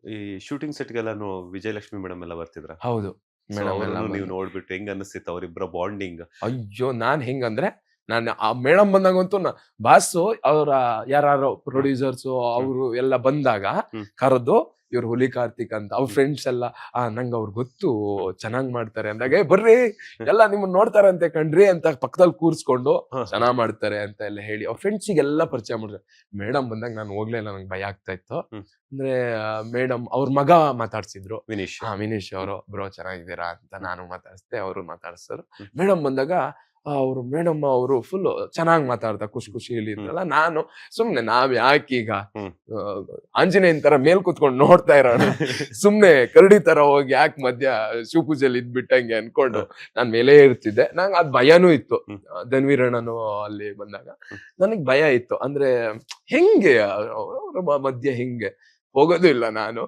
ಈ shooting ಸೆಟ್‌ಗೆಲ್ಲಾನು Vijayalakshmi madam ಎಲ್ಲ ಬರ್ತಿದ್ರಾ? ಹೌದು. ಸೊ ಮೇಡಮ್ ಎಲ್ಲ ಅವ್ರನ್ನು ನೀವು ಬಂದು ನೋಡ್ಬಿಟ್ಟು ಹೆಂಗ್ ಅನ್ನಿಸ್ತಿತ್ತು ಅವರಿಬ್ಬರ ಬಾಂಡಿಂಗ್? ಅಯ್ಯೋ! ನಾನ್ ಹೆಂಗಂದ್ರೆ, ನಾನು ಆ ಮೇಡಮ್ ಬಂದಾಗಂತೂ ಬಾಸು ಅವರ ಯಾರ್ಯಾರೋ ಹ್ಮ್, ಪ್ರೊಡ್ಯೂಸರ್ಸು ಹ್ಮ್, ಅವರು ಎಲ್ಲ ಬಂದಾಗ ಹ್ಮ್, ಕರೆದು, ಇವ್ರು ಹುಲಿ ಕಾರ್ತಿಕ್ ಅಂತ ಅವ್ರ ಹ್ಮ್, ಫ್ರೆಂಡ್ಸ್ ಎಲ್ಲ ನಂಗೆ ಅವ್ರು ಗೊತ್ತು ಹ್ಮ್, ಚೆನ್ನಾಗ್ ಮಾಡ್ತಾರೆ ಅಂದಾಗ, ಹ್ಮ್, ಬರ್ರಿ ಹ್ಮ್. ಎಲ್ಲ ನಿಮ್ಮನ್ನ ನೋಡ್ತಾರಂತೆ ಕಣ್ರಿ ಅಂತ ಪಕ್ಕದಲ್ಲಿ ಕೂರ್ಸ್ಕೊಂಡು ಹ, ಹ. ಚೆನ್ನಾಗ್ ಮಾಡ್ತಾರೆ ಅಂತ ಎಲ್ಲ ಹೇಳಿ ಅವ್ರ ಫ್ರೆಂಡ್ಸಿಗೆಲ್ಲ ಪರಿಚಯ ಮಾಡಿದ್ರು. ಮೇಡಮ್ ಬಂದಾಗ ನಾನು ಹೋಗ್ಲೇ ಇಲ್ಲ, ನಂಗೆ ಭಯ ಆಗ್ತಾ ಇತ್ತು. ಹ್ಮ್. ಅಂದ್ರೆ ಮೇಡಮ್ ಅವ್ರ ಮಗ ಮಾತಾಡ್ಸಿದ್ರು. ವಿನೀಶ್. ವಿನೀಶ್ ಹ್ಮ್, ಅವರು ಬ್ರೋ ಚೆನ್ನಾಗಿದ್ದೀರಾ ಅಂತ ಹ್ಮ್, ನಾನು ಮಾತಾಡ್ಸ್ದೆ, ಅವರು ಮಾತಾಡ್ಸಿದ್ರು. ಹ್ಮ್, ಮೇಡಮ್ ಬಂದಾಗ ಅವ್ರು ಮೇಡಮ್ ಅವರು ಫುಲ್ ಚೆನ್ನಾಗ್ ಮಾತಾಡ್ತಾ ಖುಷಿ ಹ್ಮ್, ಖುಷಿಯಲ್ಲಿ ಹ್ಮ್, ಇದ್ರಲ್ಲ. ನಾನು ಸುಮ್ನೆ ನಾವ್ ಯಾಕೀಗ ಹ್ಮ್. ಆಂಜನೇಯನ್ ತರ ಮೇಲ್ ಕುತ್ಕೊಂಡು ನೋಡ್ತಾ ಇರೋಣ, ಸುಮ್ನೆ ಕರಡಿ ತರ ಹೋಗಿ ಯಾಕೆ ಮಧ್ಯ ಶಿವಪೂಜೆಲಿ ಇದ್ಬಿಟ್ಟಂಗೆ ಅನ್ಕೊಂಡು ಹ, ನಾನ್ ಮೇಲೆ ಇರ್ತಿದ್ದೆ. ನಂಗೆ ಅದ್ ಭಯನೂ ಇತ್ತು. ಹ್ಮ್, ಧನ್ವೀರಣ್ಣನು ಅಲ್ಲಿ ಬಂದಾಗ ಹ್ಮ್, ನನಗ್ ಭಯ ಇತ್ತು. ಅಂದ್ರೆ ಹೆಂಗೆ ಅವ್ರ ಮಧ್ಯೆ ಹಿಂಗೆ ಹೋಗೋದು ಇಲ್ಲ ನಾನು.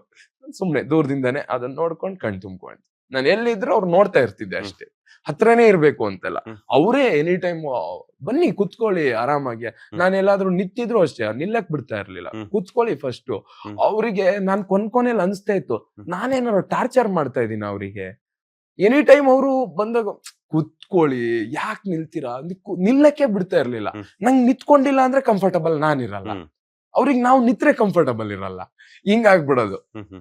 ಸುಮ್ನೆ ದೂರದಿಂದಾನೆ ಅದನ್ನ ನೋಡ್ಕೊಂಡು ಕಣ್ ತುಂಬ್ಕೊಂಡು ನಾನು ಎಲ್ಲಿದ್ರು ಅವ್ರು ನೋಡ್ತಾ ಇರ್ತಿದ್ದೆ ಹ್ಮ್, ಅಷ್ಟೇ. ಹತ್ರನೇ ಇರ್ಬೇಕು ಅಂತೆಲ್ಲ. ಹ್ಮ್, ಅವರೇ ಎನಿ ಟೈಮ್ ಬನ್ನಿ ಕುತ್ಕೊಳ್ಳಿ ಆರಾಮಾಗಿ. ಹ್ಮ್, ನಾನು ಎಲ್ಲಾದ್ರೂ ನಿಂತಿದ್ರು ಅಷ್ಟೇ ನಿಲ್ಲಕ್ ಬಿಡ್ತಾ ಇರ್ಲಿಲ್ಲ. ಹ್ಮ್, ಕುತ್ಕೊಳ್ಳಿ ಫಸ್ಟು. ಹ್ಮ್, ಅವ್ರಿಗೆ ನಾನ್ ಕೊನೆಯಲ್ಲಿ ಅನ್ಸ್ತಾ ಇತ್ತು, ಹ್ಮ್, ನಾನೇನಾದ್ರು ಟಾರ್ಚರ್ ಮಾಡ್ತಾ ಇದೀನಿ ಅವ್ರಿಗೆ. ಎನಿ ಟೈಮ್ ಅವರು ಬಂದಾಗ ಕುತ್ಕೊಳ್ಳಿ, ಯಾಕೆ ನಿಲ್ತೀರಾ ನಿಲ್ಲಕ್ಕೆ ಬಿಡ್ತಾ ಇರ್ಲಿಲ್ಲ. ಹ್ಮ್, ನಂಗೆ ನಿಂತ್ಕೊಂಡಿಲ್ಲ ಅಂದ್ರೆ ಕಂಫರ್ಟಬಲ್ ನಾನಿರಲ್ಲ. ಹ್ಮ್, ಅವ್ರಿಗೆ ನಾವು ನಿತ್ರೆ ಕಂಫರ್ಟಬಲ್ ಇರಲ್ಲ. ಹಿಂಗಾಗ್ಬಿಡೋದು. ಹ್ಮ್, ಹ್ಮ್.